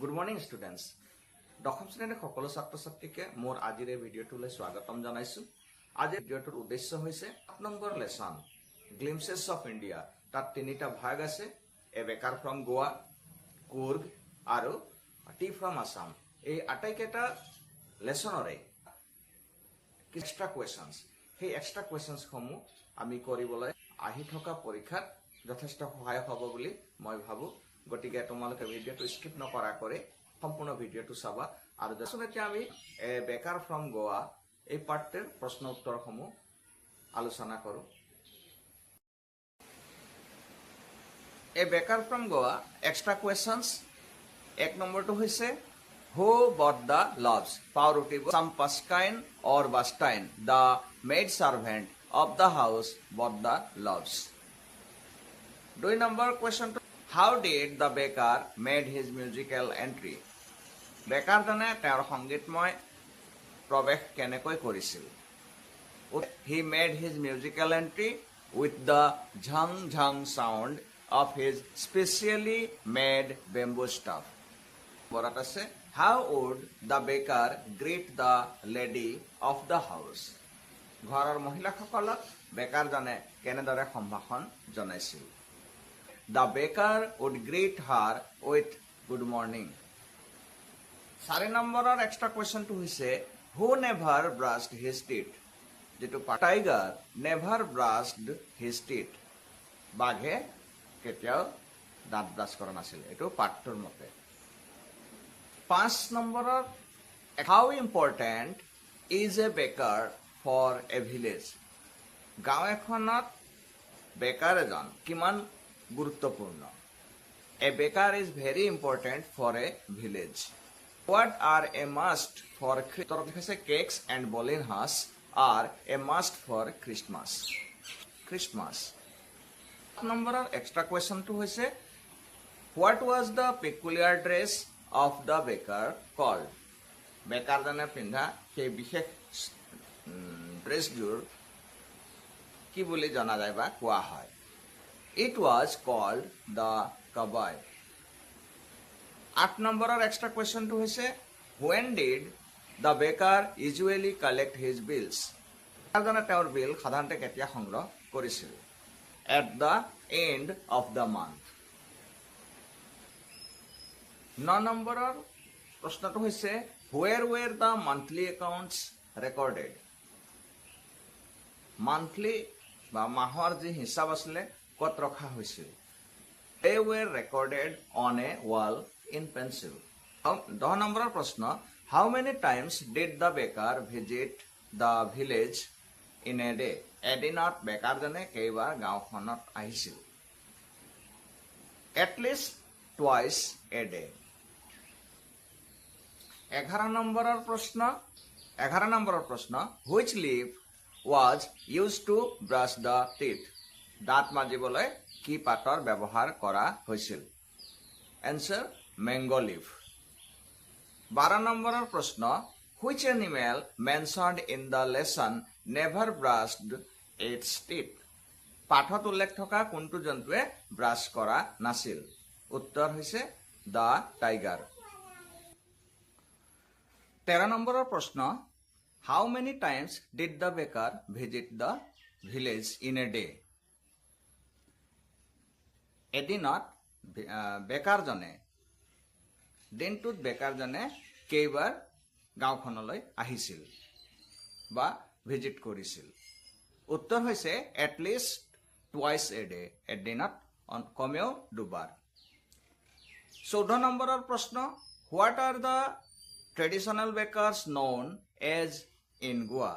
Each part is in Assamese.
গুড মৰ্নিং ষ্টুডেণ্টছ দশম শ্ৰেণীৰ সকলো ছাত্ৰ ছাত্ৰীকে মোৰ আজিৰ এই ভিডিঅ'টোলৈ স্বাগতম জনাইছোঁ। আজিৰ ভিডিঅ'টোৰ উদ্দেশ্য হৈছে 8 নম্বৰ লেছন গ্লিমছেছ অফ ইণ্ডিয়া। তাত তিনিটা ভাগ আছে, এ বেকাৰ ফ্ৰম গোৱা, কুৰ্গ আৰু টি ফ্ৰম আছাম। এই আটাইকেইটা লেছনৰে এক্সট্ৰা কুৱেশ্যনছ, সেই এক্সট্ৰা কুৱেশ্যনছসমূহ আমি কৰিবলৈ আহি থকা পৰীক্ষাত যথেষ্ট সহায়ক হ'ব বুলি মই ভাবোঁ। গতিকে তোমালোকে ভিডিঅ'টো স্কিপ নকৰা কৰি সম্পূৰ্ণ ভিডিঅ'টো চাবা। আৰু এতিয়া আমি বেকাৰ ফ্ৰম গোৱা এই পাৰ্টৰ প্ৰশ্ন উত্তৰসমূহ আলোচনা কৰোঁ। এ বেকাৰ ফ্ৰম গোৱা এক্সট্ৰা কুৱেশ্যনছ। 1 নম্বৰটো হৈছে হু বট দ্য লভছ পাউৰুটি চাম পাস্কাইন অৰ বাস্টাইন the maid servant of the house but the loaves. 2 number কুৱেশ্যনটো How did the baker made his musical entry? বেকাৰজনে তেওঁৰ সংগীতময় প্ৰৱেশ কেনেকৈ কৰিছিল? He made his musical entry with the jhang jhang sound of his specially made bamboo staff. বৰাত আছে How would the baker greet the lady of the house? ঘৰৰ মহিলাসকলক বেকাৰজনে কেনেদৰে সম্ভাষণ জনাইছিল? The baker would greet her with good morning. 4 নম্বৰৰ এক্সট্ৰা কুৱেশ্যনটো হৈছে Who never brushed his teeth? যেটো tiger never brushed his teeth. বাঘে কেতিয়াও দাঁত ব্ৰাছ কৰা নাছিল। এইটো পাঠটোৰ মতে। 5 নম্বৰৰ How important is a baker for a village? গাঁও এখনত বেকাৰ এজন কিমান গুৰুত্বপূৰ্ণ? A baker is very important for a village. What are a must for cakes and bolinhas are a must for Christmas. Christmas. নম্বৰৰ এক্সট্ৰা কুৱেশ্যনটো হৈছে What was the peculiar dress of the baker called? বেকাৰজনে পিন্ধা সেই বিশেষ ড্ৰেছযোৰ কি বুলি জনা যায় বা কোৱা হয়? It was called the kabai. 8 নম্বৰৰ এক্সট্ৰা কুৱেশ্যনটো হৈছে When did the baker usually collect his bills? বেকাৰজনে তেওঁৰ বিল সাধাৰণতে কেতিয়া সংগ্ৰহ কৰিছিল? At the end of the month. 9 নম্বৰৰ প্ৰশ্নটো হৈছে Where were the monthly accounts recorded? Monthly বা মাহৰ যি হিচাপ আছিলে কত ৰখা হৈছিল? They were recorded on a wall in pencil. 10 নম্বৰৰ প্ৰশ্ন How many times did the baker visit the village in a day? এদিনত বেকাৰজনে কেইবাৰ গাঁওখনত আহিছিল? At least twice a day. 11 নম্বৰৰ প্ৰশ্ন Which leaf was used to brush the teeth? দাঁত মাজিবলৈ কি পাতৰ ব্যৱহাৰ কৰা হৈছিল? Answer mango leaf. 12 নম্বৰৰ প্ৰশ্ন Which animal mentioned in the lesson never brushed its teeth? পাঠত উল্লেখ থকা কোনটো জন্তুৱে ব্ৰাছ কৰা নাছিল? উত্তৰ হৈছে the tiger. 13 নম্বৰৰ প্ৰশ্ন How many times did the baker visit the village in a day? এদিনত দিনটোত বেকাৰজনে কেইবাৰ গাঁওখনলৈ আহিছিল বা ভিজিট কৰিছিল? উত্তৰ হৈছে at least twice a day. এদিনত কমেও দুবাৰ। 14 নম্বৰৰ প্ৰশ্ন What are the traditional bakers known as in Goa?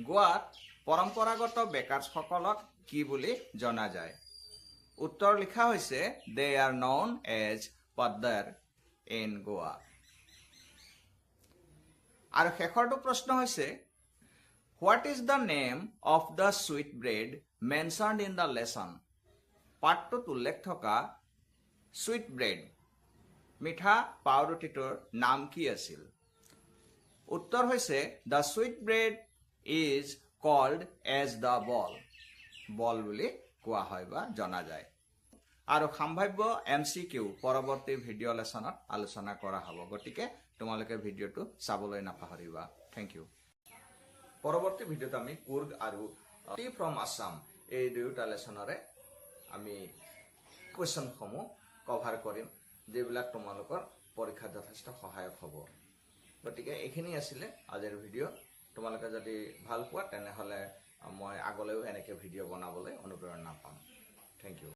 গোৱাত পৰম্পৰাগত বেকাৰসকলক কি বুলি জনা যায়? উত্তৰ লিখা হৈছে They are known as Paddar in Goa. আৰু শেষৰটো প্ৰশ্ন হৈছে What is the name of the sweet bread mentioned in the lesson? পাঠটোত উল্লেখ থকা sweet bread মিঠা পাউৰুটিটোৰ নাম কি আছিল? উত্তৰ হৈছে The sweet bread is called as the ball. বল বুলি কোৱা হয় বা জনা যায়। আৰু সম্ভাৱ্য MCQ পৰৱৰ্তী ভিডিঅ' লেসনত আলোচনা কৰা হ'ব গতিকে তোমালোকে ভিডিঅ'টো চাবলৈ নাপাহৰিবা থ্যাংক ইউ পৰৱৰ্তী ভিডিঅ'ত আমি কুৰ্গ আৰু টি ফ্ৰম আসাম এই দুয়োটা লেসনৰে আমি কোৱেশ্চনসমূহ কভাৰ কৰিম যেবিলাক তোমালোকৰ পৰীক্ষাত যথেষ্ট সহায়ক হ'ব গতিকে এইখিনি আছিল আজিৰ ভিডিঅ' তোমালোকে যদি ভাল পোৱা তেনেহলে মই আগলৈও এনেকৈ ভিডিঅ' বনাবলৈ অনুপ্ৰেৰণা পাম থ্যাংক ইউ